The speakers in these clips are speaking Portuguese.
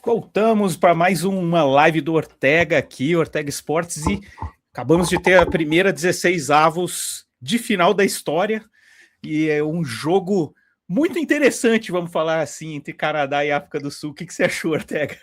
Voltamos para mais uma live do Ortega aqui, Ortega Esportes, e acabamos de ter a primeira 16avos de final da história, e é um jogo muito interessante, vamos falar assim, entre Canadá e África do Sul. O que você achou, Ortega?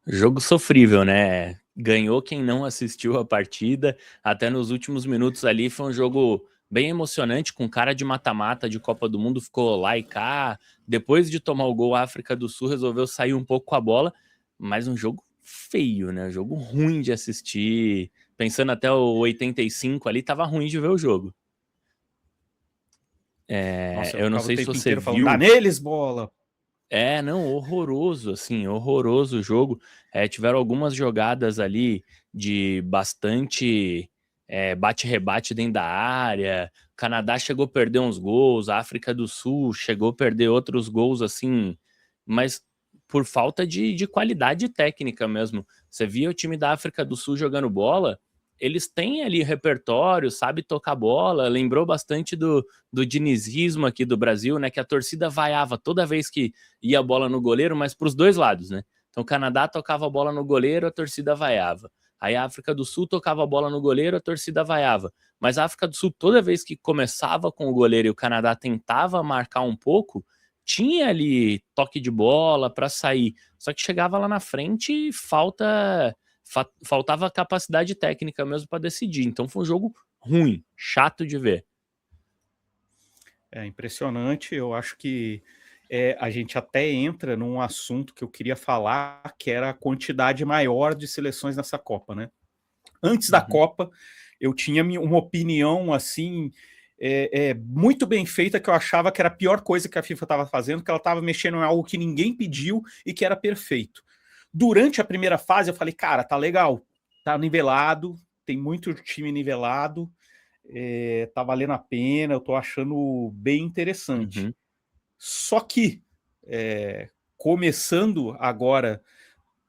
Jogo sofrível, né? Ganhou quem não assistiu a partida, até nos últimos minutos ali foi um jogo bem emocionante, com cara de mata-mata de Copa do Mundo, ficou lá e cá. Depois de tomar o gol, a África do Sul resolveu sair um pouco com a bola, mas um jogo feio, né? Jogo ruim de assistir. Pensando até o 85 ali, tava ruim de ver o jogo. Nossa, eu Eu não ficava o sei se tempo você inteiro falando, dá viu. neles, bola! Não, horroroso, assim, horroroso o jogo. Tiveram algumas jogadas ali de bastante bate-rebate dentro da área. O Canadá chegou a perder uns gols, a África do Sul chegou a perder outros gols, assim, mas por falta de qualidade técnica mesmo. Você via o time da África do Sul jogando bola, eles têm ali repertório, sabe tocar bola, lembrou bastante do dinizismo aqui do Brasil, né, que a torcida vaiava toda vez que ia a bola no goleiro, mas para os dois lados, né? Então o Canadá tocava a bola no goleiro, a torcida vaiava. Aí a África do Sul tocava a bola no goleiro, a torcida vaiava. Mas a África do Sul, toda vez que começava com o goleiro e o Canadá tentava marcar um pouco, tinha ali toque de bola para sair. Só que chegava lá na frente e faltava capacidade técnica mesmo para decidir. Então foi um jogo ruim, chato de ver. É impressionante, eu acho que a gente até entra num assunto que eu queria falar, que era a quantidade maior de seleções nessa Copa, né? Antes da Copa, eu tinha uma opinião, assim, muito bem feita, que eu achava que era a pior coisa que a FIFA estava fazendo, que ela estava mexendo em algo que ninguém pediu e que era perfeito. Durante a primeira fase, eu falei, cara, tá legal, tá nivelado, tem muito time nivelado, tá valendo a pena, eu tô achando bem interessante. Só que, começando agora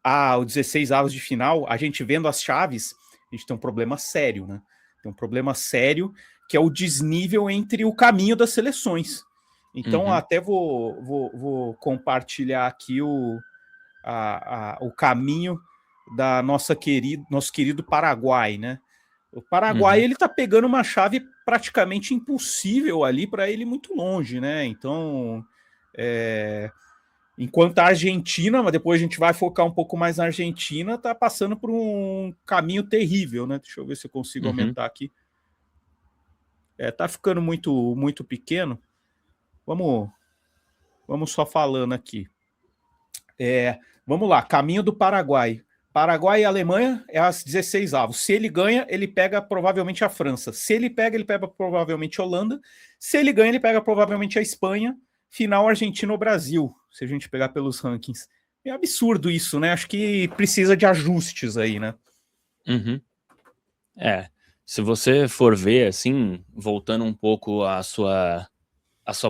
o 16avos de final, a gente vendo as chaves, a gente tem um problema sério, né? Tem um problema sério que é o desnível entre o caminho das seleções. Então, até vou compartilhar aqui o caminho da nosso querido Paraguai, né? O Paraguai ele tá pegando uma chave praticamente impossível ali para ele muito longe, né? Então, enquanto a Argentina, mas depois a gente vai focar um pouco mais na Argentina, tá passando por um caminho terrível, né? Deixa eu ver se eu consigo aumentar aqui. Tá ficando muito pequeno. Vamos só falando aqui. Vamos lá, caminho do Paraguai. Paraguai e Alemanha é as 16avos. Se ele ganha, ele pega provavelmente a França. Se ele pega provavelmente a Holanda. Se ele ganha, ele pega provavelmente a Espanha. Final Argentina ou Brasil, se a gente pegar pelos rankings. É absurdo isso, né? Acho que precisa de ajustes aí, né? Se você for ver, assim, voltando um pouco à sua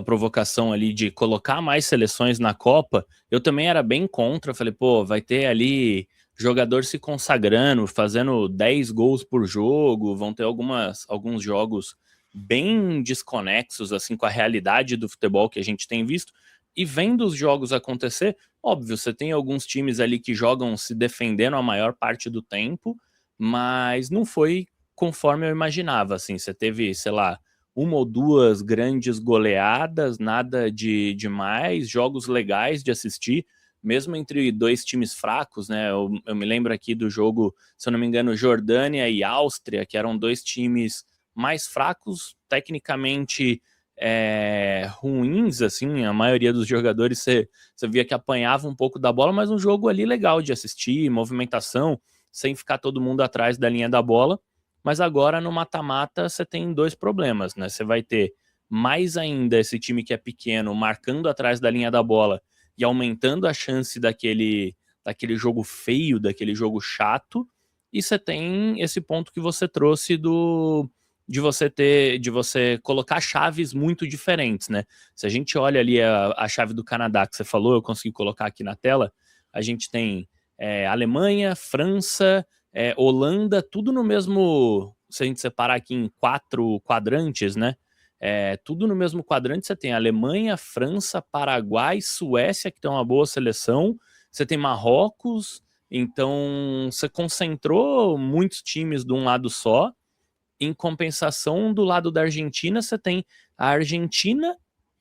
provocação ali de colocar mais seleções na Copa, eu também era bem contra. Falei, pô, vai ter ali jogador se consagrando, fazendo 10 gols por jogo, vão ter alguns jogos bem desconexos assim com a realidade do futebol que a gente tem visto. E vendo os jogos acontecer, óbvio, você tem alguns times ali que jogam se defendendo a maior parte do tempo, mas não foi conforme eu imaginava, assim. Você teve, sei lá, uma ou duas grandes goleadas, nada de demais, jogos legais de assistir, mesmo entre dois times fracos, né? Eu me lembro aqui do jogo, se eu não me engano, Jordânia e Áustria, que eram dois times mais fracos, tecnicamente ruins, assim, a maioria dos jogadores você via que apanhava um pouco da bola, mas um jogo ali legal de assistir, movimentação, sem ficar todo mundo atrás da linha da bola. Mas agora no mata-mata você tem dois problemas, né? Você vai ter mais ainda esse time que é pequeno marcando atrás da linha da bola e aumentando a chance daquele jogo feio, daquele jogo chato. E você tem esse ponto que você trouxe de você colocar chaves muito diferentes, né? Se a gente olha ali a chave do Canadá que você falou, eu consegui colocar aqui na tela, a gente tem Alemanha, França, Holanda, tudo no mesmo. Se a gente separar aqui em 4 quadrantes, né? Tudo no mesmo quadrante. Você tem Alemanha, França, Paraguai, Suécia, que tem uma boa seleção. você tem Marrocos, então você concentrou muitos times de um lado só. Em compensação, do lado da Argentina, você tem a Argentina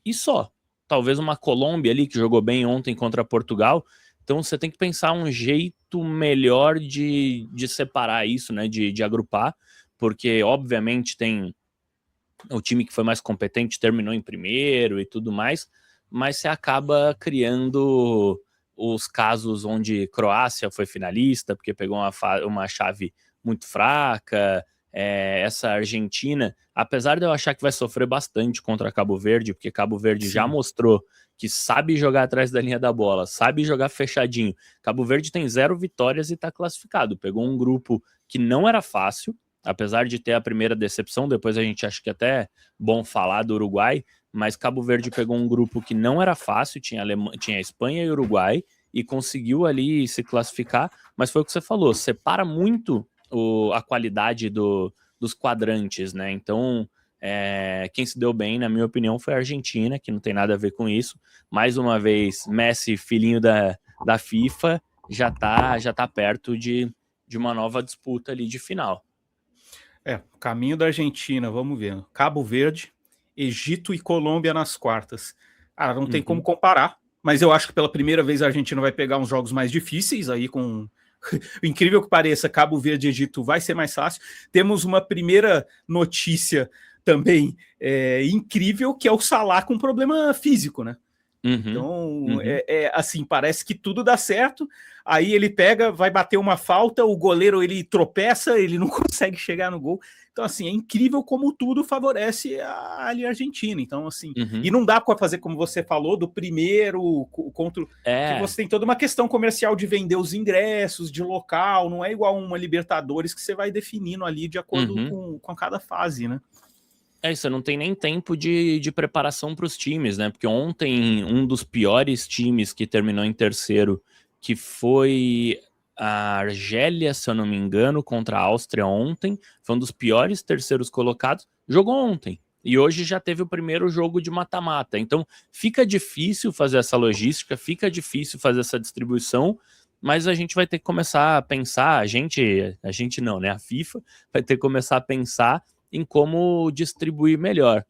e só. Talvez uma Colômbia ali, que jogou bem ontem contra Portugal. Então você tem que pensar um jeito melhor de separar isso, né? De agrupar, porque obviamente tem o time que foi mais competente, terminou em primeiro e tudo mais, mas você acaba criando os casos onde Croácia foi finalista, porque pegou uma chave muito fraca. Essa Argentina, apesar de eu achar que vai sofrer bastante contra Cabo Verde, porque Cabo Verde já mostrou que sabe jogar atrás da linha da bola, sabe jogar fechadinho. Cabo Verde tem 0 vitórias e tá classificado. Pegou um grupo que não era fácil, apesar de ter a primeira decepção, depois a gente acha que até é bom falar do Uruguai, mas Cabo Verde pegou um grupo que não era fácil, tinha Espanha e Uruguai, e conseguiu ali se classificar, mas foi o que você falou, separa muito a qualidade dos quadrantes, né? Então, quem se deu bem, na minha opinião, foi a Argentina, que não tem nada a ver com isso. Mais uma vez, Messi, filhinho da FIFA, já tá perto de uma nova disputa ali de final. Caminho da Argentina, vamos ver. Cabo Verde, Egito e Colômbia nas quartas. Não tem como comparar, mas eu acho que pela primeira vez a Argentina vai pegar uns jogos mais difíceis aí com... Incrível que pareça, Cabo Verde e Egito vai ser mais fácil. Temos uma primeira notícia também incrível, que é o Salah com problema físico, né? Então, assim, parece que tudo dá certo, aí ele pega, vai bater uma falta, o goleiro ele tropeça, ele não consegue chegar no gol. Então, assim, é incrível como tudo favorece a Argentina. Então, assim, e não dá para fazer como você falou, do primeiro contra... que você tem toda uma questão comercial de vender os ingressos, de local, não é igual uma Libertadores que você vai definindo ali de acordo com cada fase, né? Isso, não tem nem tempo de preparação para os times, né? Porque ontem, um dos piores times que terminou em terceiro, que foi a Argélia, se eu não me engano, contra a Áustria ontem, foi um dos piores terceiros colocados, jogou ontem. E hoje já teve o primeiro jogo de mata-mata. Então, fica difícil fazer essa logística, fica difícil fazer essa distribuição, mas a gente vai ter que começar a pensar, a gente não, né? A FIFA vai ter que começar a pensar em como distribuir melhor.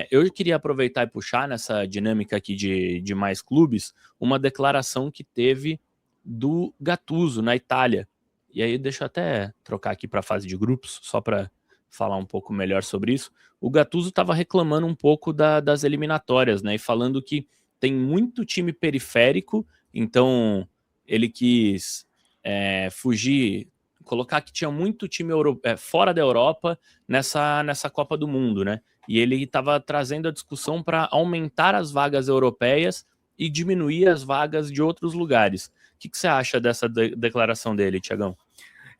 Eu queria aproveitar e puxar nessa dinâmica aqui de mais clubes, uma declaração que teve do Gattuso na Itália. E aí deixa eu até trocar aqui para a fase de grupos, só para falar um pouco melhor sobre isso. O Gattuso estava reclamando um pouco das eliminatórias, né? E falando que tem muito time periférico, então ele quis fugir, colocar que tinha muito time fora da Europa nessa Copa do Mundo, né? E ele estava trazendo a discussão para aumentar as vagas europeias e diminuir as vagas de outros lugares. O que você acha dessa declaração dele, Thiagão?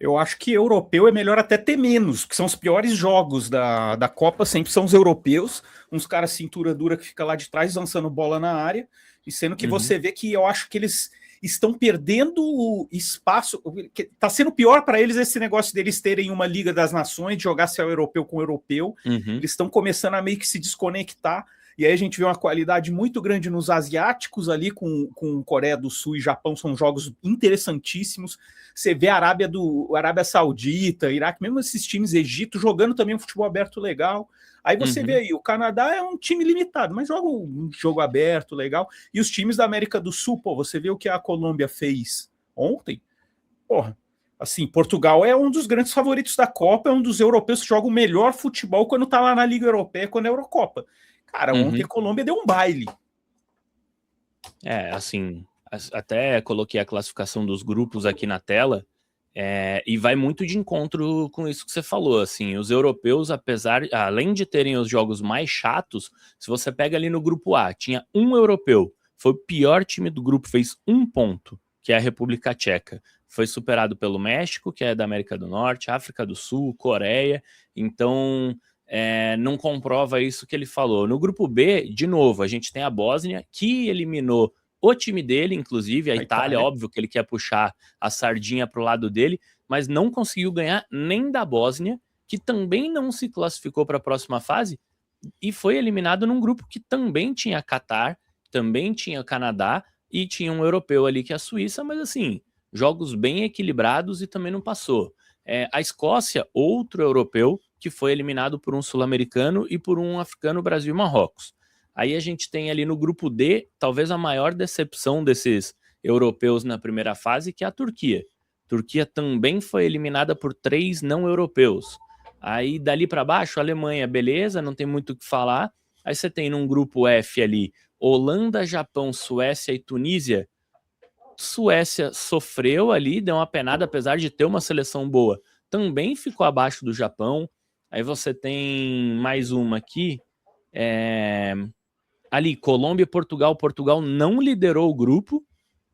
Eu acho que europeu é melhor até ter menos, porque são os piores jogos da Copa, sempre são os europeus, uns caras cintura dura que fica lá de trás lançando bola na área, e sendo que você vê que eu acho que eles estão perdendo espaço, está sendo pior para eles esse negócio deles terem uma Liga das Nações, de jogar céu europeu com europeu, eles estão começando a meio que se desconectar, e aí a gente vê uma qualidade muito grande nos asiáticos ali, com Coreia do Sul e Japão, são jogos interessantíssimos, você vê a Arábia Saudita, Iraque, mesmo esses times, Egito, jogando também um futebol aberto legal. Aí você vê aí, o Canadá é um time limitado, mas joga um jogo aberto, legal. E os times da América do Sul, você vê o que a Colômbia fez ontem? Assim, Portugal é um dos grandes favoritos da Copa, é um dos europeus que joga o melhor futebol quando tá lá na Liga Europeia, quando é a Eurocopa. Cara, ontem a Colômbia deu um baile. Assim, até coloquei a classificação dos grupos aqui na tela, e vai muito de encontro com isso que você falou, assim, os europeus, além de terem os jogos mais chatos, se você pega ali no grupo A, tinha um europeu, foi o pior time do grupo, fez 1 ponto, que é a República Tcheca, foi superado pelo México, que é da América do Norte, África do Sul, Coreia, então não comprova isso que ele falou. No grupo B, de novo, a gente tem a Bósnia, que eliminou o time dele, inclusive, a Itália, óbvio que ele quer puxar a sardinha para o lado dele, mas não conseguiu ganhar nem da Bósnia, que também não se classificou para a próxima fase, e foi eliminado num grupo que também tinha Catar, também tinha Canadá, e tinha um europeu ali que é a Suíça, mas assim, jogos bem equilibrados e também não passou. A Escócia, outro europeu, que foi eliminado por um sul-americano e por um africano, Brasil e Marrocos. Aí a gente tem ali no grupo D, talvez a maior decepção desses europeus na primeira fase, que é a Turquia. A Turquia também foi eliminada por 3 não europeus. Aí dali para baixo, a Alemanha, beleza, não tem muito o que falar. Aí você tem num grupo F ali, Holanda, Japão, Suécia e Tunísia. Suécia sofreu ali, deu uma penada, apesar de ter uma seleção boa, também ficou abaixo do Japão. Aí você tem mais uma aqui, ali, Colômbia e Portugal. Portugal não liderou o grupo,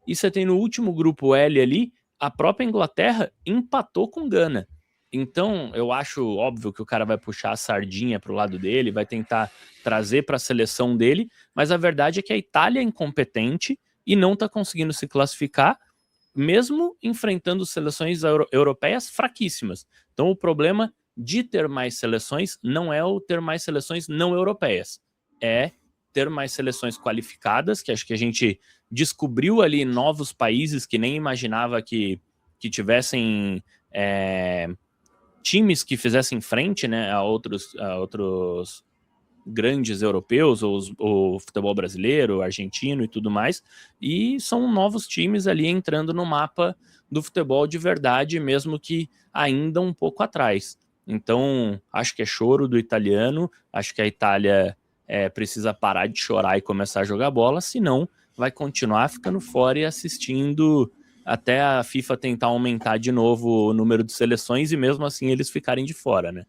e você tem no último grupo L ali, a própria Inglaterra empatou com Gana. Então, eu acho óbvio que o cara vai puxar a sardinha pro lado dele, vai tentar trazer para a seleção dele, mas a verdade é que a Itália é incompetente e não está conseguindo se classificar, mesmo enfrentando seleções europeias fraquíssimas. Então, o problema de ter mais seleções não é o ter mais seleções não europeias, é ter mais seleções qualificadas, que acho que a gente descobriu ali novos países que nem imaginava que tivessem times que fizessem frente, né, a outros grandes europeus, ou o futebol brasileiro, argentino e tudo mais, e são novos times ali entrando no mapa do futebol de verdade, mesmo que ainda um pouco atrás. Então, acho que é choro do italiano, acho que a Itália precisa parar de chorar e começar a jogar bola, senão vai continuar ficando fora e assistindo até a FIFA tentar aumentar de novo o número de seleções e mesmo assim eles ficarem de fora, né?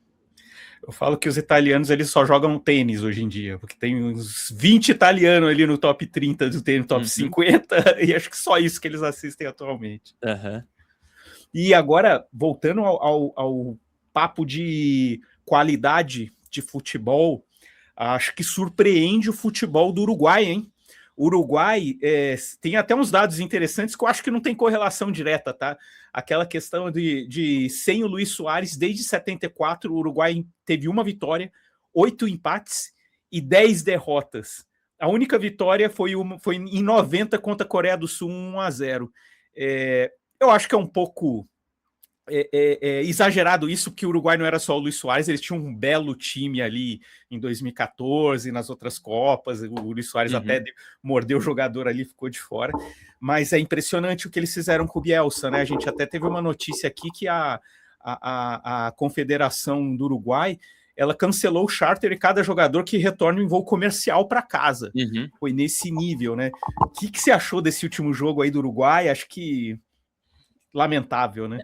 Eu falo que os italianos eles só jogam tênis hoje em dia, porque tem uns 20 italianos ali no top 30 do tênis, top 50, e acho que só isso que eles assistem atualmente. E agora, voltando ao papo de qualidade de futebol, acho que surpreende o futebol do Uruguai, hein? O Uruguai tem até uns dados interessantes que eu acho que não tem correlação direta, tá? Aquela questão de sem o Luis Soares, desde 74, o Uruguai teve uma vitória, 8 empates e 10 derrotas. A única vitória foi em 90 contra a Coreia do Sul, 1-0. Eu acho que é um pouco exagerado isso, que o Uruguai não era só o Luis Soares, eles tinham um belo time ali em 2014, nas outras Copas, o Luis Soares até mordeu o jogador ali, ficou de fora, mas é impressionante o que eles fizeram com o Bielsa, né? A gente até teve uma notícia aqui que a Confederação do Uruguai, ela cancelou o charter e cada jogador que retorna em voo comercial para casa. Foi nesse nível, né? O que você achou desse último jogo aí do Uruguai? Acho que lamentável, né?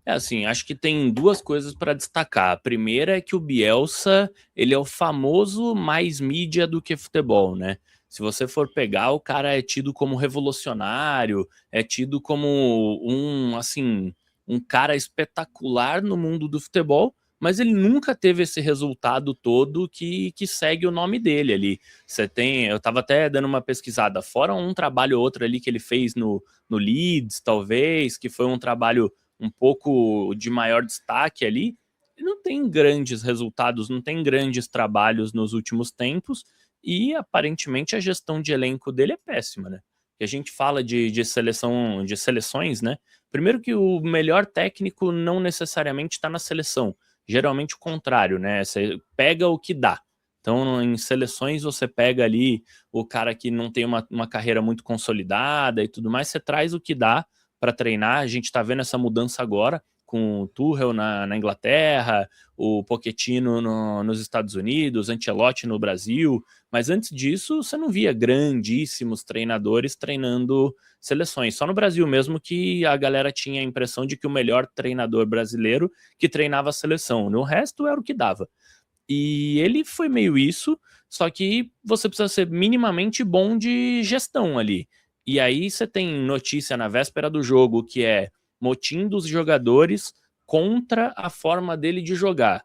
Assim, acho que tem duas coisas para destacar. A primeira é que o Bielsa, ele é o famoso mais mídia do que futebol, né? Se você for pegar, o cara é tido como revolucionário, é tido como um cara espetacular no mundo do futebol, mas ele nunca teve esse resultado todo que segue o nome dele ali. Eu estava até dando uma pesquisada, fora um trabalho ou outro ali que ele fez no Leeds, talvez, que foi um trabalho um pouco de maior destaque ali, não tem grandes resultados, não tem grandes trabalhos nos últimos tempos, e aparentemente a gestão de elenco dele é péssima, né? Que a gente fala de seleções, né? Primeiro que o melhor técnico não necessariamente está na seleção, geralmente o contrário, né? Você pega o que dá. Então, em seleções, você pega ali o cara que não tem uma carreira muito consolidada e tudo mais, você traz o que dá para treinar. A gente está vendo essa mudança agora com o Tuchel na Inglaterra, o Pochettino nos Estados Unidos, Ancelotti no Brasil, mas antes disso você não via grandíssimos treinadores treinando seleções, só no Brasil mesmo que a galera tinha a impressão de que o melhor treinador brasileiro que treinava a seleção, no resto era o que dava. E ele foi meio isso, só que você precisa ser minimamente bom de gestão ali. E aí você tem notícia na véspera do jogo que é motim dos jogadores contra a forma dele de jogar.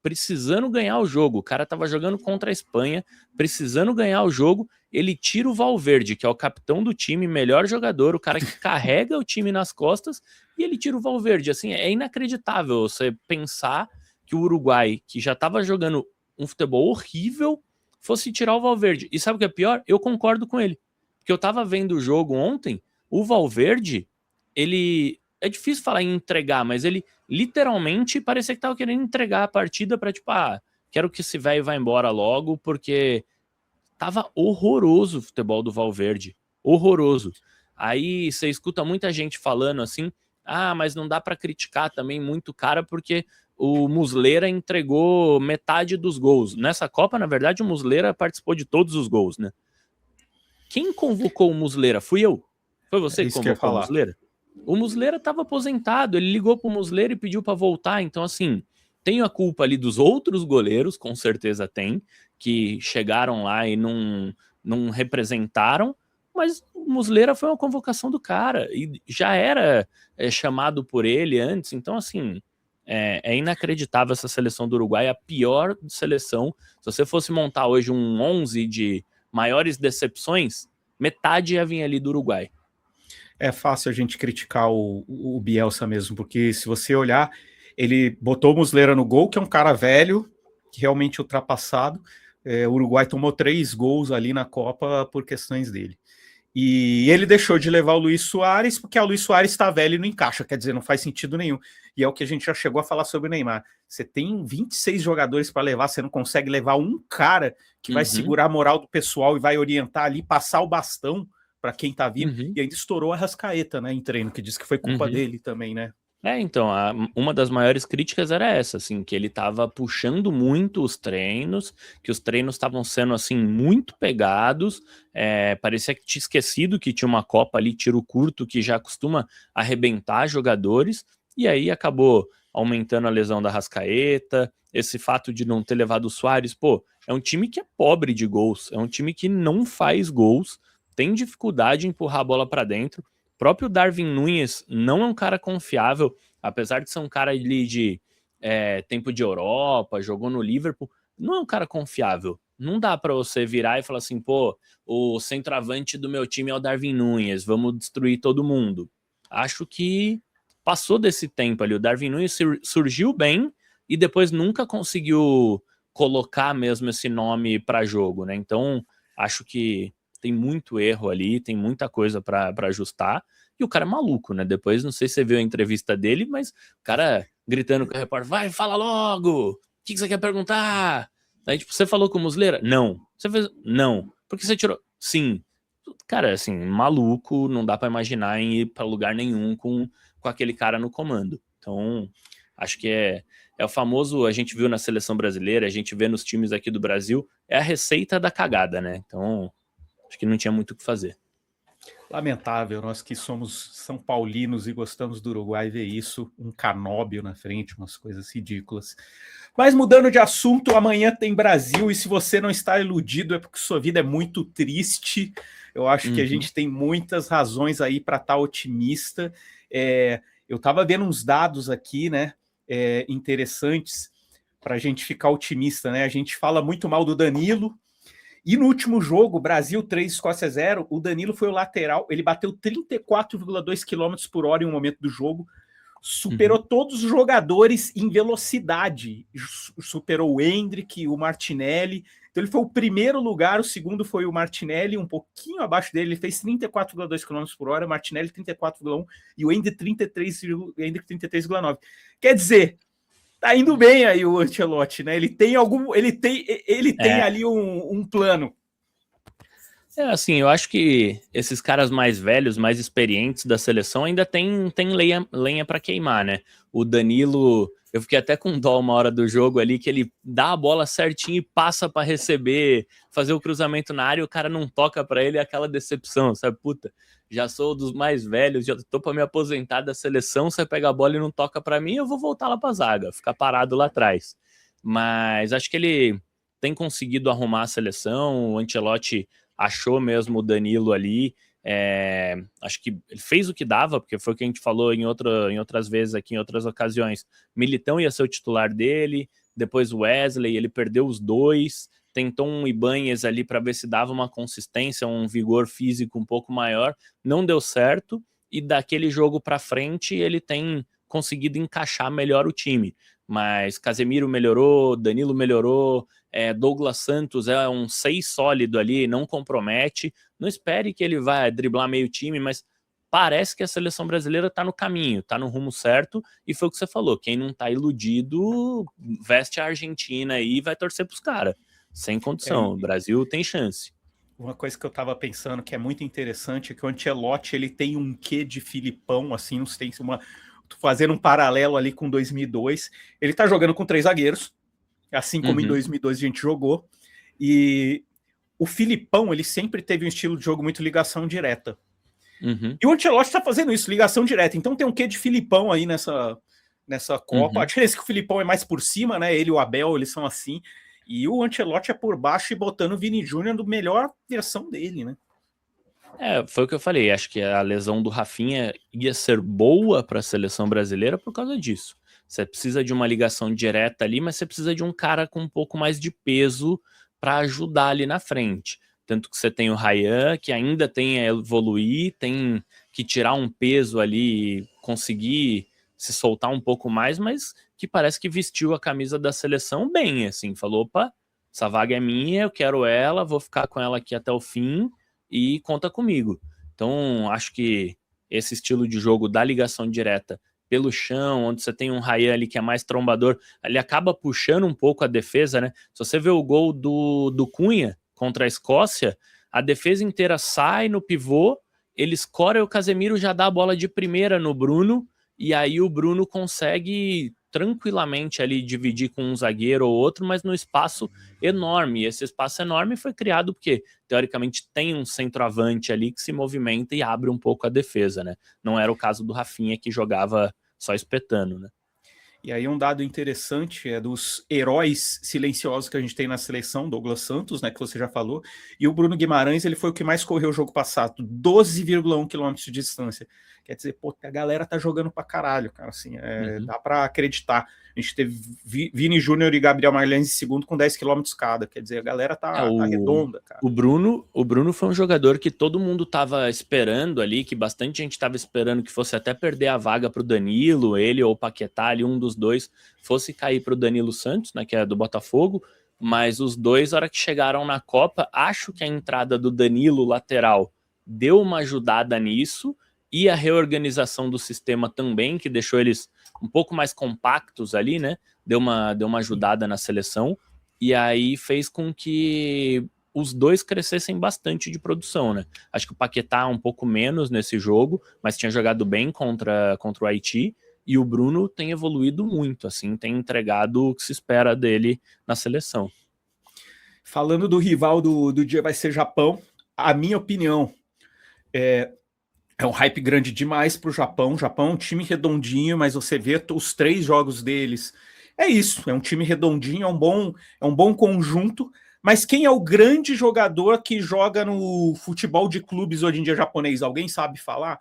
Precisando ganhar o jogo. O cara tava jogando contra a Espanha, precisando ganhar o jogo, ele tira o Valverde, que é o capitão do time, melhor jogador, o cara que carrega o time nas costas, e ele tira o Valverde. Assim, é inacreditável você pensar que o Uruguai, que já tava jogando um futebol horrível, fosse tirar o Valverde. E sabe o que é pior? Eu concordo com ele. Porque eu tava vendo o jogo ontem, o Valverde, ele... É difícil falar em entregar, mas ele literalmente parecia que tava querendo entregar a partida pra, tipo, quero que esse velho vá embora logo, porque tava horroroso o futebol do Valverde. Horroroso. Aí você escuta muita gente falando assim, mas não dá pra criticar também muito cara, porque o Muslera entregou metade dos gols. Nessa Copa, na verdade, o Muslera participou de todos os gols, né? Quem convocou o Muslera? Fui eu. Foi você que isso que eu ia convocou o falar. Muslera? O Muslera estava aposentado, ele ligou pro Muslera e pediu para voltar, então assim, tem a culpa ali dos outros goleiros, com certeza tem, que chegaram lá e não representaram, mas o Muslera foi uma convocação do cara, e já era chamado por ele antes, então assim, é inacreditável essa seleção do Uruguai, a pior seleção. Se você fosse montar hoje um 11 de maiores decepções, metade ia vir ali do Uruguai. É fácil a gente criticar o Bielsa mesmo, porque se você olhar, ele botou o Muslera no gol, que é um cara velho, realmente ultrapassado. O Uruguai tomou 3 gols ali na Copa por questões dele. E ele deixou de levar o Luis Soares, porque o Luis Soares está velho e não encaixa, quer dizer, não faz sentido nenhum. E é o que a gente já chegou a falar sobre o Neymar. Você tem 26 jogadores para levar, você não consegue levar um cara que vai segurar a moral do pessoal e vai orientar ali, passar o bastão para quem tá vindo, e ainda estourou a Rascaeta, né, em treino, que disse que foi culpa dele também, né? Então, uma das maiores críticas era essa, assim, que ele tava puxando muito os treinos, que os treinos estavam sendo, assim, muito pegados, parecia que tinha esquecido que tinha uma Copa ali, tiro curto, que já costuma arrebentar jogadores, e aí acabou aumentando a lesão da Rascaeta, esse fato de não ter levado o Suárez, pô, é um time que é pobre de gols, é um time que não faz gols, tem dificuldade em empurrar a bola para dentro. O próprio Darwin Núñez não é um cara confiável, apesar de ser um cara ali de tempo de Europa, jogou no Liverpool, não é um cara confiável. Não dá para você virar e falar assim, pô, o centroavante do meu time é o Darwin Núñez, vamos destruir todo mundo. Acho que passou desse tempo ali. O Darwin Núñez surgiu bem e depois nunca conseguiu colocar mesmo esse nome para jogo, né? Então, acho que tem muito erro ali, tem muita coisa para ajustar, e o cara é maluco, né? Depois, não sei se você viu a entrevista dele, mas o cara gritando com o repórter, vai, fala logo! O que você quer perguntar? Aí, tipo, você falou com o Muslera? Não. Você fez? Não. Por que você tirou? Sim. Cara, assim, maluco, não dá para imaginar em ir para lugar nenhum com aquele cara no comando. Então, acho que é o famoso, a gente viu na seleção brasileira, a gente vê nos times aqui do Brasil, é a receita da cagada, né? Então, acho que não tinha muito o que fazer. Lamentável, nós que somos São Paulinos e gostamos do Uruguai, ver isso, um canóbio na frente, umas coisas ridículas. Mas mudando de assunto, amanhã tem Brasil, e se você não está iludido é porque sua vida é muito triste. Eu acho que a gente tem muitas razões aí para estar otimista. Eu estava vendo uns dados aqui, né, interessantes para a gente ficar otimista, né? A gente fala muito mal do Danilo, e no último jogo, Brasil 3, Escócia 0, o Danilo foi o lateral, ele bateu 34,2 km por hora em um momento do jogo, superou todos os jogadores em velocidade, superou o Endrick, o Martinelli, então ele foi o primeiro lugar, o segundo foi o Martinelli, um pouquinho abaixo dele, ele fez 34,2 km por hora, o Martinelli 34,1 e o Endrick 33,9. Quer dizer, tá indo bem aí o Ancelotti, né? Ele tem ali um plano. Assim, eu acho que esses caras mais velhos, mais experientes da seleção ainda tem lenha para queimar, né? O Danilo, eu fiquei até com dó uma hora do jogo ali, que ele dá a bola certinho e passa para receber, fazer o cruzamento na área e o cara não toca para ele, é aquela decepção, sabe? Puta, já sou dos mais velhos, já tô para me aposentar da seleção, você pega a bola e não toca para mim, eu vou voltar lá para zaga, ficar parado lá atrás. Mas acho que ele tem conseguido arrumar a seleção, o Ancelotti achou mesmo o Danilo ali, acho que ele fez o que dava, porque foi o que a gente falou em outras vezes aqui, em outras ocasiões. Militão ia ser o titular dele, depois o Wesley, ele perdeu os dois, tentou um Ibanez ali para ver se dava uma consistência, um vigor físico um pouco maior, não deu certo, e daquele jogo para frente ele tem conseguido encaixar melhor o time. Mas Casemiro melhorou, Danilo melhorou, Douglas Santos é um 6 sólido ali, não compromete. Não espere que ele vai driblar meio time, mas parece que a seleção brasileira tá no caminho, tá no rumo certo, e foi o que você falou, quem não tá iludido, veste a Argentina aí e vai torcer pros caras, sem condição, o Brasil tem chance. Uma coisa que eu tava pensando que é muito interessante é que o Ancelotti, ele tem um quê de Filipão, assim, não sei se tô fazendo um paralelo ali com 2002, ele tá jogando com 3 zagueiros, assim como em 2002 a gente jogou, e o Filipão, ele sempre teve um estilo de jogo muito ligação direta. E o Ancelotti tá fazendo isso, ligação direta. Então tem um quê de Filipão aí nessa Copa. A diferença é que o Filipão é mais por cima, né? Ele e o Abel, eles são assim. E o Ancelotti é por baixo e botando o Vini Júnior no melhor versão dele, né? Foi o que eu falei. Acho que a lesão do Rafinha ia ser boa para a seleção brasileira por causa disso. Você precisa de uma ligação direta ali, mas você precisa de um cara com um pouco mais de peso para ajudar ali na frente. Tanto que você tem o Ryan, que ainda tem a evoluir, tem que tirar um peso ali, conseguir se soltar um pouco mais, mas que parece que vestiu a camisa da seleção bem, assim, falou, opa, essa vaga é minha, eu quero ela, vou ficar com ela aqui até o fim e conta comigo. Então, acho que esse estilo de jogo da ligação direta pelo chão, onde você tem um Ryan ali que é mais trombador, ele acaba puxando um pouco a defesa, né? Se você vê o gol do Cunha contra a Escócia, a defesa inteira sai no pivô, ele escora e o Casemiro já dá a bola de primeira no Bruno, e aí o Bruno consegue tranquilamente ali dividir com um zagueiro ou outro, mas no espaço enorme. E esse espaço enorme foi criado porque, teoricamente, tem um centroavante ali que se movimenta e abre um pouco a defesa, né? Não era o caso do Rafinha, que jogava só espetando, né? E aí um dado interessante é dos heróis silenciosos que a gente tem na seleção, Douglas Santos, né, que você já falou, e o Bruno Guimarães, ele foi o que mais correu o jogo passado, 12,1 km de distância. Quer dizer, pô, a galera tá jogando pra caralho, cara, assim, dá pra acreditar. A gente teve Vini Júnior e Gabriel Magalhães em segundo com 10 km cada, quer dizer, a galera tá redonda, cara. O Bruno foi um jogador que todo mundo tava esperando ali, que bastante gente tava esperando que fosse até perder a vaga pro Danilo, ele ou o Paquetá ali, um dos dois, fosse cair pro Danilo Santos, né, que é do Botafogo, mas os dois, na hora que chegaram na Copa, acho que a entrada do Danilo lateral deu uma ajudada nisso, e a reorganização do sistema também, que deixou eles um pouco mais compactos ali, né? Deu uma ajudada na seleção, e aí fez com que os dois crescessem bastante de produção, né? Acho que o Paquetá um pouco menos nesse jogo, mas tinha jogado bem contra o Haiti, e o Bruno tem evoluído muito, assim, tem entregado o que se espera dele na seleção. Falando do rival do dia vai ser Japão, a minha opinião é um hype grande demais para o Japão. O Japão é um time redondinho, mas você vê os 3 jogos deles. É isso, é um time redondinho, é um bom conjunto. Mas quem é o grande jogador que joga no futebol de clubes hoje em dia japonês? Alguém sabe falar?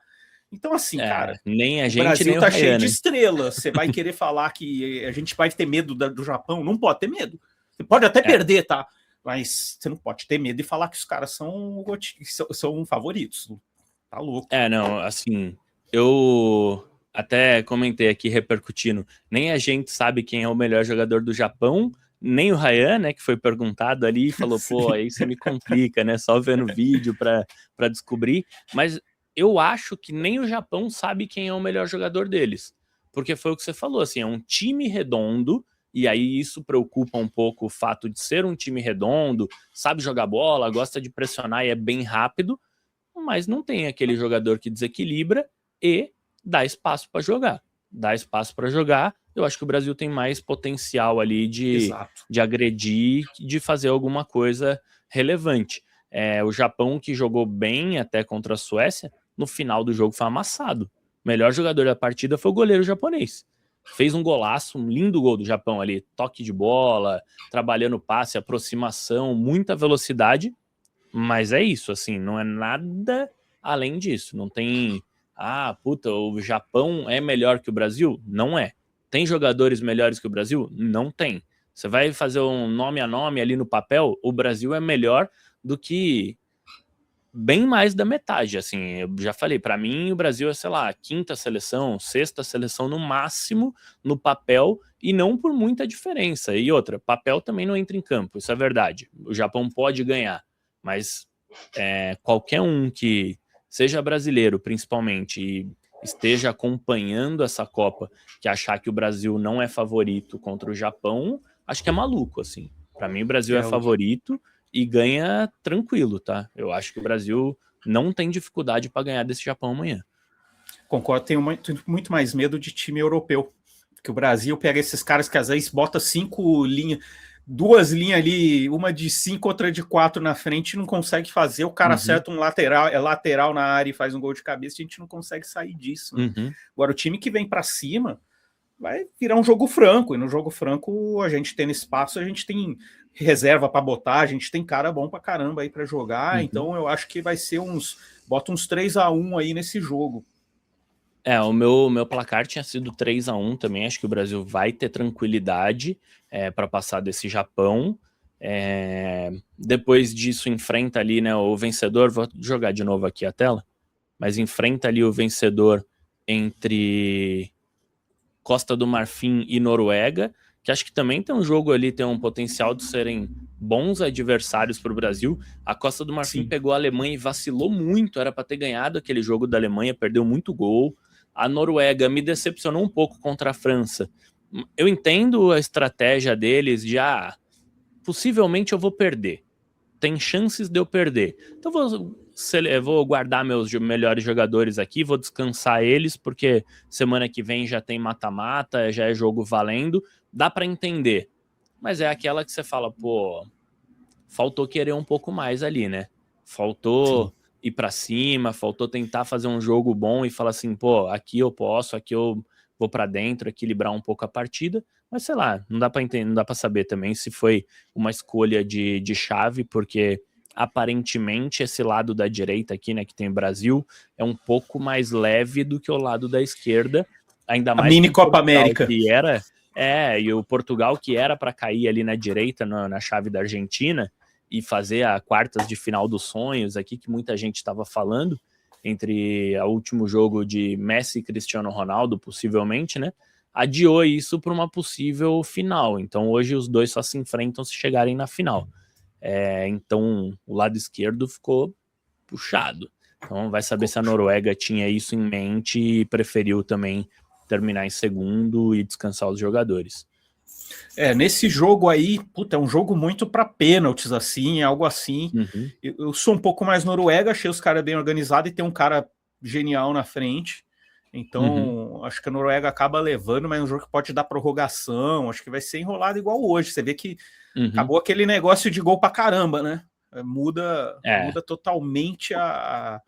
Então, assim, cara, nem a gente, o Brasil nem tá o cheio Ryan, de né? estrelas. Você vai querer falar que a gente vai ter medo do Japão? Não pode ter medo. Você pode até perder, tá? Mas você não pode ter medo e falar que os caras são favoritos. Tá louco. Não, assim, eu até comentei aqui repercutindo, nem a gente sabe quem é o melhor jogador do Japão, nem o Ryan, né, que foi perguntado ali e falou, pô, aí você me complica, né, só vendo vídeo pra descobrir, mas eu acho que nem o Japão sabe quem é o melhor jogador deles, porque foi o que você falou, assim, é um time redondo, e aí isso preocupa um pouco o fato de ser um time redondo, sabe jogar bola, gosta de pressionar e é bem rápido, mas não tem aquele jogador que desequilibra e dá espaço para jogar. Dá espaço para jogar. Eu acho que o Brasil tem mais potencial ali de agredir, de fazer alguma coisa relevante. O Japão, que jogou bem até contra a Suécia, no final do jogo foi amassado. O melhor jogador da partida foi o goleiro japonês. Fez um golaço, um lindo gol do Japão ali, toque de bola, trabalhando passe, aproximação, muita velocidade. Mas é isso, assim, não é nada além disso. Não tem, puta, o Japão é melhor que o Brasil? Não é. Tem jogadores melhores que o Brasil? Não tem. Você vai fazer um nome a nome ali no papel, o Brasil é melhor do que bem mais da metade, assim, eu já falei, para mim o Brasil é, sei lá, quinta seleção, sexta seleção no máximo no papel, e não por muita diferença. E outra, papel também não entra em campo, isso é verdade. O Japão pode ganhar, mas qualquer um que seja brasileiro, principalmente, e esteja acompanhando essa Copa, que achar que o Brasil não é favorito contra o Japão, acho que é maluco, assim. Para mim o Brasil é favorito e ganha tranquilo, tá? Eu acho que o Brasil não tem dificuldade para ganhar desse Japão amanhã. Concordo, tenho muito mais medo de time europeu. Que o Brasil pega esses caras que às vezes bota 5 linhas, 2 linhas ali, uma de 5, outra de 4 na frente, e não consegue fazer. O cara acerta um lateral na área e faz um gol de cabeça, a gente não consegue sair disso. Né? Agora, o time que vem para cima vai virar um jogo franco, e no jogo franco a gente tem espaço, a gente tem reserva para botar, a gente tem cara bom para caramba aí para jogar, então eu acho que vai ser bota uns 3-1 aí nesse jogo. O meu placar tinha sido 3-1 também, acho que o Brasil vai ter tranquilidade para passar desse Japão. Depois disso enfrenta ali, né, o vencedor, vou jogar de novo aqui a tela, mas enfrenta ali o vencedor entre Costa do Marfim e Noruega, que acho que também tem um jogo ali, tem um potencial de serem bons adversários para o Brasil. A Costa do Marfim pegou a Alemanha e vacilou muito, era para ter ganhado aquele jogo da Alemanha, perdeu muito gol. A Noruega me decepcionou um pouco contra a França. Eu entendo a estratégia deles de, possivelmente eu vou perder. Tem chances de eu perder. Então vou guardar meus melhores jogadores aqui, vou descansar eles, porque semana que vem já tem mata-mata, já é jogo valendo, dá para entender. Mas é aquela que você fala, pô, faltou querer um pouco mais ali, né? Faltou ir para cima, faltou tentar fazer um jogo bom e falar assim, pô, aqui eu posso, aqui eu vou para dentro, equilibrar um pouco a partida. Mas sei lá, não dá para entender, não dá para saber também se foi uma escolha de chave, porque aparentemente esse lado da direita aqui, né, que tem o Brasil, é um pouco mais leve do que o lado da esquerda, ainda mais a mini Copa América. Que e o Portugal que era para cair ali na direita, na chave da Argentina, e fazer a quartas de final dos sonhos aqui, que muita gente estava falando, entre o último jogo de Messi e Cristiano Ronaldo, possivelmente, né? Adiou isso para uma possível final. Então hoje os dois só se enfrentam se chegarem na final. Então o lado esquerdo ficou puxado. Então vai saber se a Noruega tinha isso em mente e preferiu também terminar em segundo e descansar os jogadores. Nesse jogo aí, é um jogo muito para pênaltis, assim, algo assim. Eu sou um pouco mais Noruega, achei os caras bem organizados e tem um cara genial na frente. Então, acho que a Noruega acaba levando, mas é um jogo que pode dar prorrogação, acho que vai ser enrolado igual hoje. Você vê que acabou aquele negócio de gol pra caramba, né? Muda totalmente a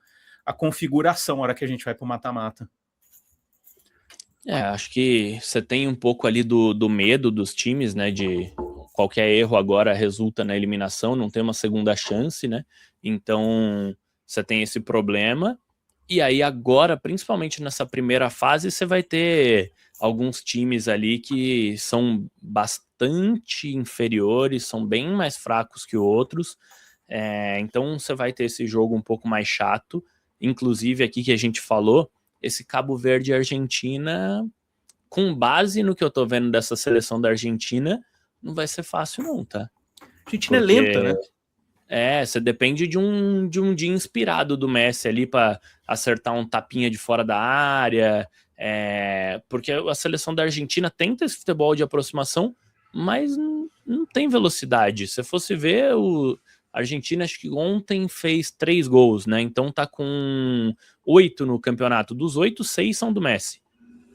configuração na hora que a gente vai pro mata-mata. Acho que você tem um pouco ali do medo dos times, né, de qualquer erro agora resulta na eliminação, não tem uma segunda chance, né, então você tem esse problema, e aí agora, principalmente nessa primeira fase, você vai ter alguns times ali que são bastante inferiores, são bem mais fracos que outros, então você vai ter esse jogo um pouco mais chato, inclusive aqui que a gente falou, esse Cabo Verde e Argentina, com base no que eu tô vendo dessa seleção da Argentina, não vai ser fácil não, tá? A Argentina é lenta, né? Você depende de um dia inspirado do Messi ali para acertar um tapinha de fora da área, porque a seleção da Argentina tenta esse futebol de aproximação, mas não tem velocidade. Se fosse ver, a Argentina acho que ontem fez 3 gols, né? Então tá com 8 no campeonato. Dos 8, 6 são do Messi.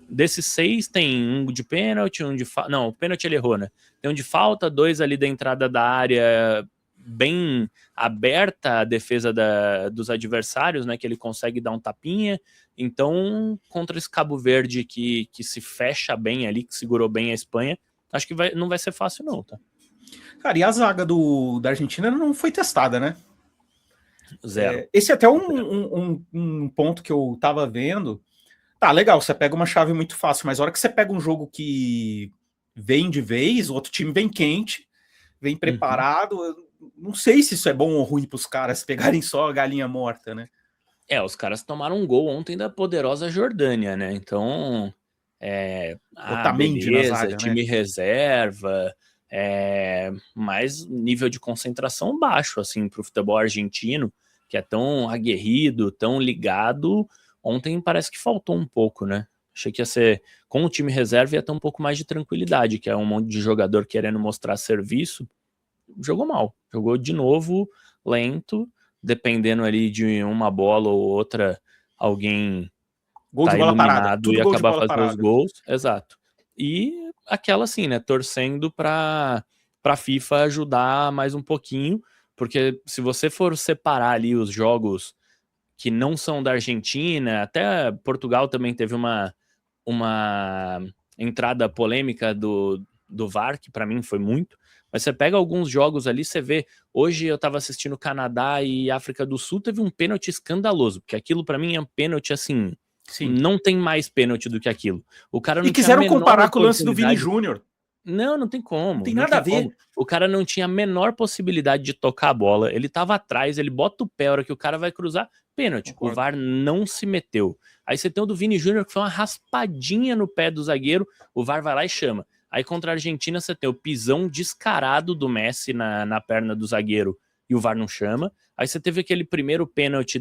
Desses 6 tem um de pênalti, um de falta. Não, o pênalti ele errou, né? Tem um de falta, 2 ali da entrada da área, bem aberta a defesa dos adversários, né? Que ele consegue dar um tapinha. Então, contra esse Cabo Verde que se fecha bem ali, que segurou bem a Espanha, acho que não vai ser fácil, não, tá? Cara, e a zaga da Argentina não foi testada, né? Zero. Esse é até um ponto que eu tava vendo. Tá, legal, você pega uma chave muito fácil, mas a hora que você pega um jogo que vem de vez, o outro time vem quente, vem preparado, não sei se isso é bom ou ruim para os caras pegarem só a galinha morta, né? Os caras tomaram um gol ontem da poderosa Jordânia, né? Então, Otamendi na beleza, zaga, time né? reserva, mas nível de concentração baixo, assim, pro futebol argentino, que é tão aguerrido, tão ligado. Ontem parece que faltou um pouco, né? Achei que ia ser, com o time reserva, ia ter um pouco mais de tranquilidade, que é um monte de jogador querendo mostrar serviço. Jogou mal, jogou de novo, lento, dependendo ali de uma bola ou outra, alguém Gol de tá bola parada, iluminado e tudo gol de acabar bola fazendo os parada. gols, exato. E aquela assim, né, torcendo pra FIFA ajudar mais um pouquinho, porque se você for separar ali os jogos que não são da Argentina, até Portugal também teve uma entrada polêmica do VAR, que para mim foi muito, mas você pega alguns jogos ali, você vê, hoje eu tava assistindo Canadá e África do Sul, teve um pênalti escandaloso, porque aquilo para mim é um pênalti assim, Sim. não tem mais pênalti do que aquilo. O cara não E tinha a quiseram menor comparar com o lance do Vini oportunidade. Júnior. Não tem como. Não tem nada a ver. O cara não tinha a menor possibilidade de tocar a bola. Ele tava atrás, ele bota o pé, a hora que o cara vai cruzar, pênalti. Concordo. O VAR não se meteu. Aí você tem o do Vini Júnior, que foi uma raspadinha no pé do zagueiro, o VAR vai lá e chama. Aí contra a Argentina você tem o pisão descarado do Messi na perna do zagueiro e o VAR não chama. Aí você teve aquele primeiro pênalti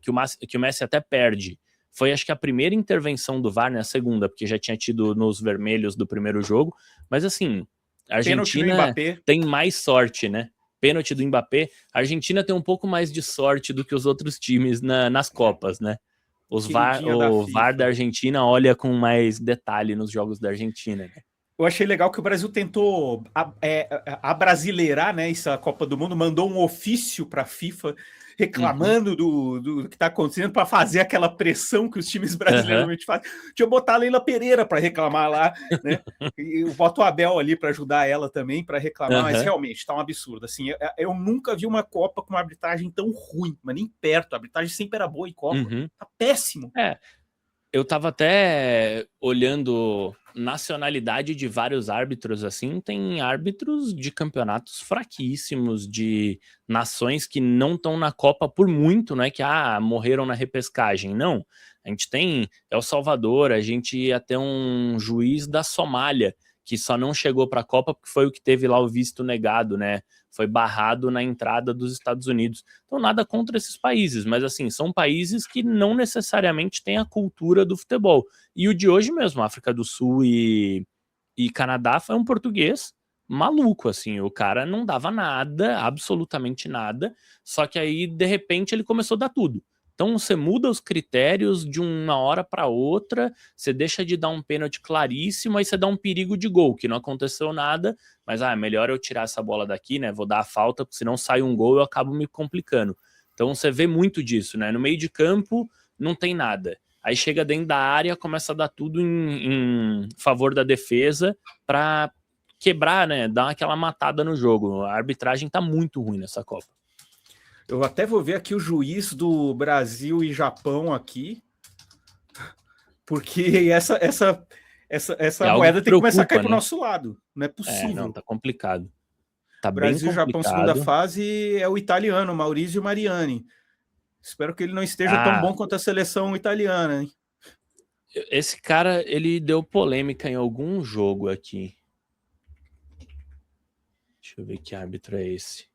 que o Messi até perde. Foi, acho que, a primeira intervenção do VAR, né? A segunda, porque já tinha tido nos vermelhos do primeiro jogo. Mas, assim, a Argentina tem mais sorte, né? Pênalti do Mbappé. A Argentina tem um pouco mais de sorte do que os outros times nas Copas, né? O VAR da Argentina olha com mais detalhe nos jogos da Argentina, né? Eu achei legal que o Brasil tentou abrasileirar, né, essa Copa do Mundo, mandou um ofício para a FIFA reclamando do que está acontecendo para fazer aquela pressão que os times brasileiros normalmente fazem. Deixa eu botar a Leila Pereira para reclamar lá, né? E eu boto o Abel ali para ajudar ela também para reclamar, mas realmente está um absurdo. Assim, eu nunca vi uma Copa com uma arbitragem tão ruim, mas nem perto. A arbitragem sempre era boa em Copa. Tá péssimo. Eu tava até olhando nacionalidade de vários árbitros, assim, tem árbitros de campeonatos fraquíssimos, de nações que não estão na Copa por muito, não é que morreram na repescagem, não. A gente tem El Salvador, a gente ia ter um juiz da Somália, que só não chegou para a Copa porque foi o que teve lá o visto negado, né? Foi barrado na entrada dos Estados Unidos. Então, nada contra esses países, mas assim, são países que não necessariamente têm a cultura do futebol. E o de hoje mesmo, África do Sul e Canadá, foi um português maluco, assim, o cara não dava nada, absolutamente nada, só que aí, de repente, ele começou a dar tudo. Então você muda os critérios de uma hora para outra, você deixa de dar um pênalti claríssimo, aí você dá um perigo de gol, que não aconteceu nada, mas melhor eu tirar essa bola daqui, né? Vou dar a falta, porque senão sai um gol e eu acabo me complicando. Então você vê muito disso, né? No meio de campo não tem nada. Aí chega dentro da área, começa a dar tudo em favor da defesa para quebrar, né? Dar aquela matada no jogo. A arbitragem tá muito ruim nessa Copa. Eu até vou ver aqui o juiz do Brasil e Japão aqui, porque essa moeda tem que começar a cair pro nosso lado. Não é possível. Não, tá complicado. Tá Brasil bem e Japão, segunda fase, é o italiano, Maurizio Mariani. Espero que ele não esteja tão bom quanto a seleção italiana, hein? Esse cara, ele deu polêmica em algum jogo aqui. Deixa eu ver que árbitro é esse.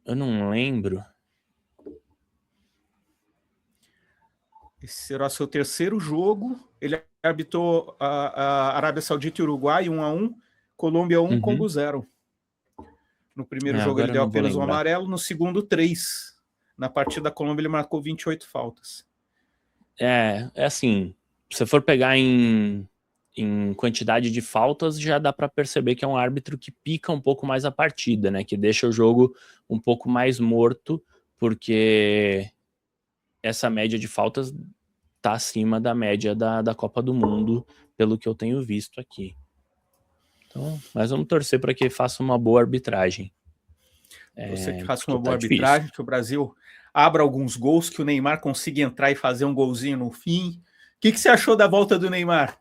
Eu não lembro. Esse será o seu terceiro jogo. Ele arbitrou a Arábia Saudita e Uruguai 1-1, Colômbia 1, Congo 0. No primeiro jogo ele deu apenas um amarelo, no segundo 3. Na partida da Colômbia ele marcou 28 faltas. É assim, se você for pegar em quantidade de faltas, já dá para perceber que é um árbitro que pica um pouco mais a partida, né? Que deixa o jogo um pouco mais morto, porque essa média de faltas tá acima da média da Copa do Mundo, pelo que eu tenho visto aqui. Então, mas vamos torcer para que faça uma boa arbitragem. Você que faça uma boa arbitragem, que o Brasil abra alguns gols, que o Neymar consiga entrar e fazer um golzinho no fim. O que você achou da volta do Neymar?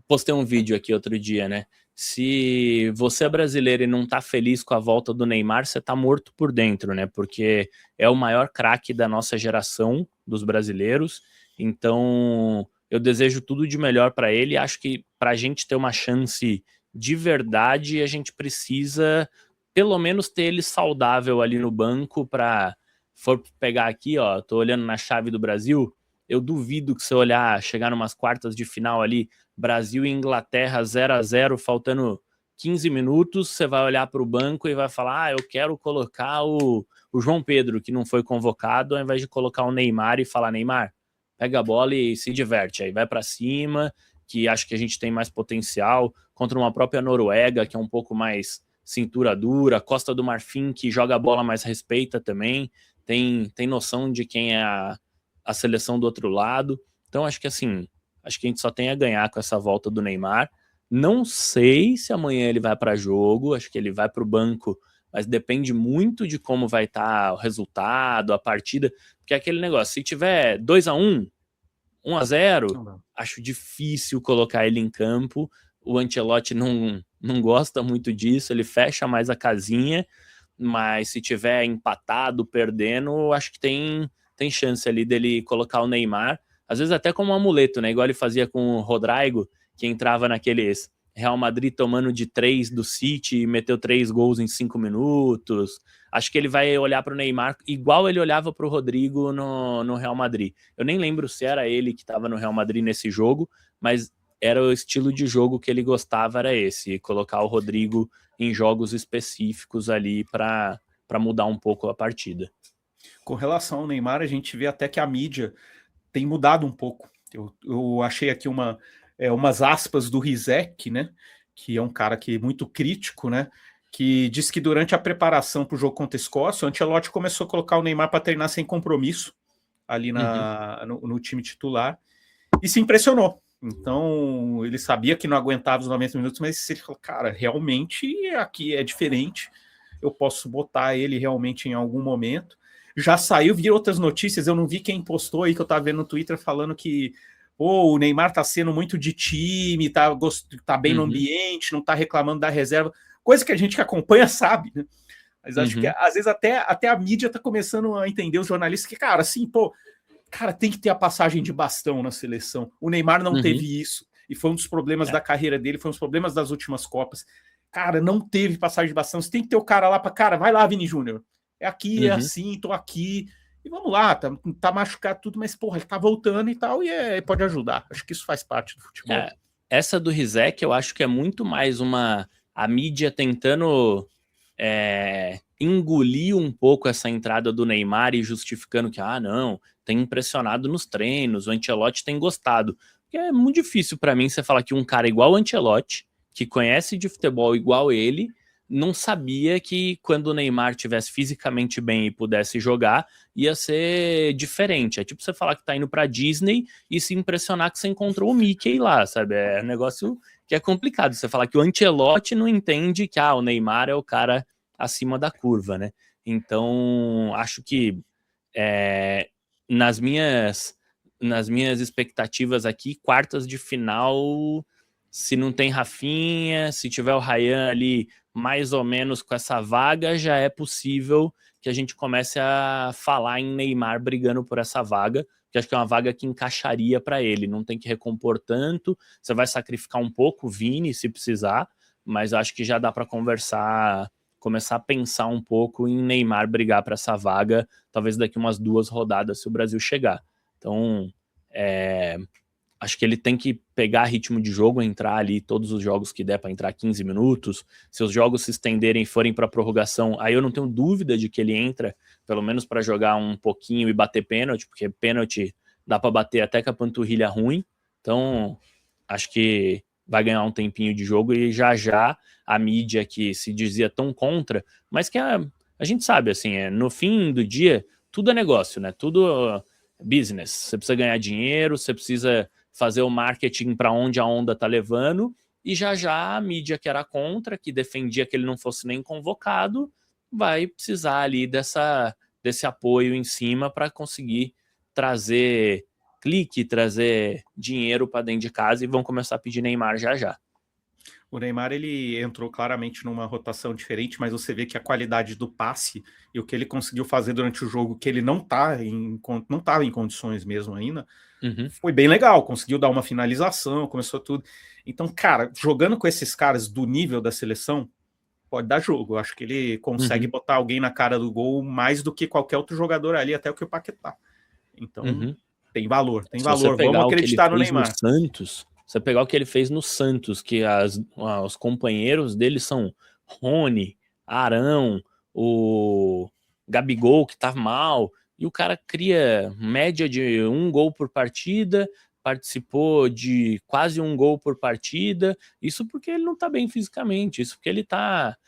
postei um vídeo aqui outro dia, né? Se você é brasileiro e não tá feliz com a volta do Neymar, você tá morto por dentro, né? Porque é o maior craque da nossa geração, dos brasileiros. Então, eu desejo tudo de melhor para ele. Acho que para a gente ter uma chance de verdade, a gente precisa pelo menos ter ele saudável ali no banco para for pegar aqui, ó, tô olhando na chave do Brasil, eu duvido que você olhar, chegar numas quartas de final ali, Brasil e Inglaterra 0-0, faltando 15 minutos, você vai olhar para o banco e vai falar, eu quero colocar o João Pedro, que não foi convocado, ao invés de colocar o Neymar e falar, Neymar, pega a bola e se diverte, aí vai para cima, que acho que a gente tem mais potencial, contra uma própria Noruega, que é um pouco mais cintura dura, Costa do Marfim, que joga a bola, mas respeita também, tem noção de quem é a seleção do outro lado. Então acho que assim, acho que a gente só tem a ganhar com essa volta do Neymar. Não sei se amanhã ele vai para jogo, acho que ele vai para o banco, mas depende muito de como vai estar o resultado, a partida, porque é aquele negócio, se tiver 2-1, 1-0, acho difícil colocar ele em campo. O Ancelotti não gosta muito disso, ele fecha mais a casinha, mas se tiver empatado, perdendo, acho que tem chance ali dele colocar o Neymar, às vezes até como um amuleto, né? Igual ele fazia com o Rodrigo, que entrava naqueles Real Madrid tomando de 3 do City e meteu 3 gols em 5 minutos. Acho que ele vai olhar para o Neymar igual ele olhava para o Rodrigo no Real Madrid. Eu nem lembro se era ele que estava no Real Madrid nesse jogo, mas era o estilo de jogo que ele gostava, era esse, colocar o Rodrigo em jogos específicos ali para mudar um pouco a partida. Com relação ao Neymar, a gente vê até que a mídia tem mudado um pouco. Eu achei aqui umas aspas do Rizek, né? Que é um cara que é muito crítico, né? Que disse que durante a preparação para o jogo contra a Escócia, o Ancelotti começou a colocar o Neymar para treinar sem compromisso ali no time titular e se impressionou. Então, ele sabia que não aguentava os 90 minutos, mas ele falou, cara, realmente aqui é diferente, eu posso botar ele realmente em algum momento. Já saiu, vi outras notícias, eu não vi quem postou aí, que eu tava vendo no Twitter, falando que o Neymar tá sendo muito de time, tá bem no ambiente, não tá reclamando da reserva, coisa que a gente que acompanha sabe, né? Mas acho que às vezes até a mídia tá começando a entender, os jornalistas, que, cara, assim, cara, tem que ter a passagem de bastão na seleção. O Neymar não teve isso. E foi um dos problemas da carreira dele, foi um dos problemas das últimas Copas. Cara, não teve passagem de bastão. Você tem que ter o cara lá para, cara, vai lá, Vini Júnior. É aqui, é assim, tô aqui. E vamos lá, tá machucado tudo, mas, porra, ele tá voltando e tal, e pode ajudar. Acho que isso faz parte do futebol. Essa do Rizek, eu acho que é muito mais a mídia tentando engolir um pouco essa entrada do Neymar e justificando que, não, tem impressionado nos treinos, o Ancelotti tem gostado. Porque é muito difícil para mim você falar que um cara igual o Ancelotti, que conhece de futebol igual ele, não sabia que quando o Neymar tivesse fisicamente bem e pudesse jogar, ia ser diferente. É tipo você falar que tá indo pra Disney e se impressionar que você encontrou o Mickey lá, sabe? É um negócio que é complicado. Você falar que o Ancelotti não entende que o Neymar é o cara acima da curva, né? Então, acho que nas minhas expectativas aqui, quartas de final, se não tem Rafinha, se tiver o Ryan ali mais ou menos com essa vaga, já é possível que a gente comece a falar em Neymar brigando por essa vaga, que acho que é uma vaga que encaixaria para ele, não tem que recompor tanto, você vai sacrificar um pouco o Vini se precisar, mas acho que já dá para conversar, começar a pensar um pouco em Neymar brigar para essa vaga, talvez daqui umas 2 rodadas se o Brasil chegar. Então, acho que ele tem que pegar ritmo de jogo, entrar ali todos os jogos que der para entrar 15 minutos. Se os jogos se estenderem e forem para prorrogação, aí eu não tenho dúvida de que ele entra, pelo menos para jogar um pouquinho e bater pênalti, porque pênalti dá para bater até com a panturrilha ruim. Então, acho que vai ganhar um tempinho de jogo e já a mídia que se dizia tão contra, mas que a gente sabe, assim, no fim do dia, tudo é negócio, né? Tudo business. Você precisa ganhar dinheiro, você precisa fazer o marketing para onde a onda tá levando, e já a mídia que era contra, que defendia que ele não fosse nem convocado, vai precisar ali desse apoio em cima para conseguir trazer clique, trazer dinheiro para dentro de casa e vão começar a pedir Neymar já já. O Neymar, ele entrou claramente numa rotação diferente, mas você vê que a qualidade do passe e o que ele conseguiu fazer durante o jogo, que ele não estava em condições mesmo ainda, foi bem legal. Conseguiu dar uma finalização, começou tudo. Então, cara, jogando com esses caras do nível da seleção, pode dar jogo. Eu acho que ele consegue botar alguém na cara do gol mais do que qualquer outro jogador ali, até o que o Paquetá. Então, tem valor, tem valor. Vamos acreditar no Neymar. Você pegar o que ele fez no Santos, que os companheiros dele são Rony, Arão, o Gabigol, que tá mal, e o cara cria média de 1 gol por partida, participou de quase 1 gol por partida, isso porque ele não tá bem fisicamente, isso porque ele tá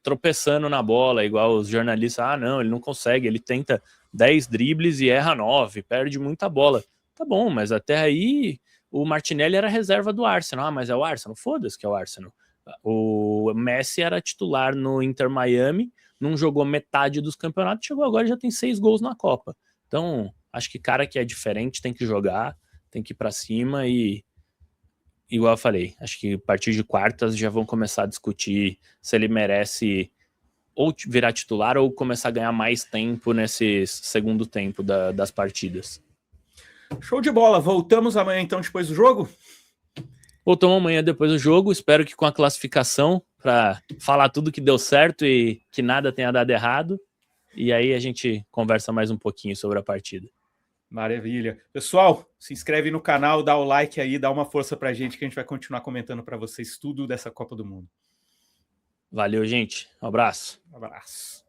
tropeçando na bola, igual os jornalistas, não, ele não consegue, ele tenta 10 dribles e erra 9, perde muita bola. Tá bom, mas até aí o Martinelli era reserva do Arsenal. Mas é o Arsenal? Foda-se que é o Arsenal. O Messi era titular no Inter Miami, não jogou metade dos campeonatos, chegou agora e já tem 6 gols na Copa. Então, acho que cara que é diferente tem que jogar, tem que ir pra cima e, igual eu falei, acho que a partir de quartas já vão começar a discutir se ele merece ou virar titular ou começar a ganhar mais tempo nesse segundo tempo das partidas. Show de bola. Voltamos amanhã, então, depois do jogo? Voltamos amanhã depois do jogo. Espero que com a classificação, para falar tudo que deu certo e que nada tenha dado errado. E aí a gente conversa mais um pouquinho sobre a partida. Maravilha. Pessoal, se inscreve no canal, dá o like aí, dá uma força pra gente que a gente vai continuar comentando para vocês tudo dessa Copa do Mundo. Valeu, gente. Um abraço. Um abraço.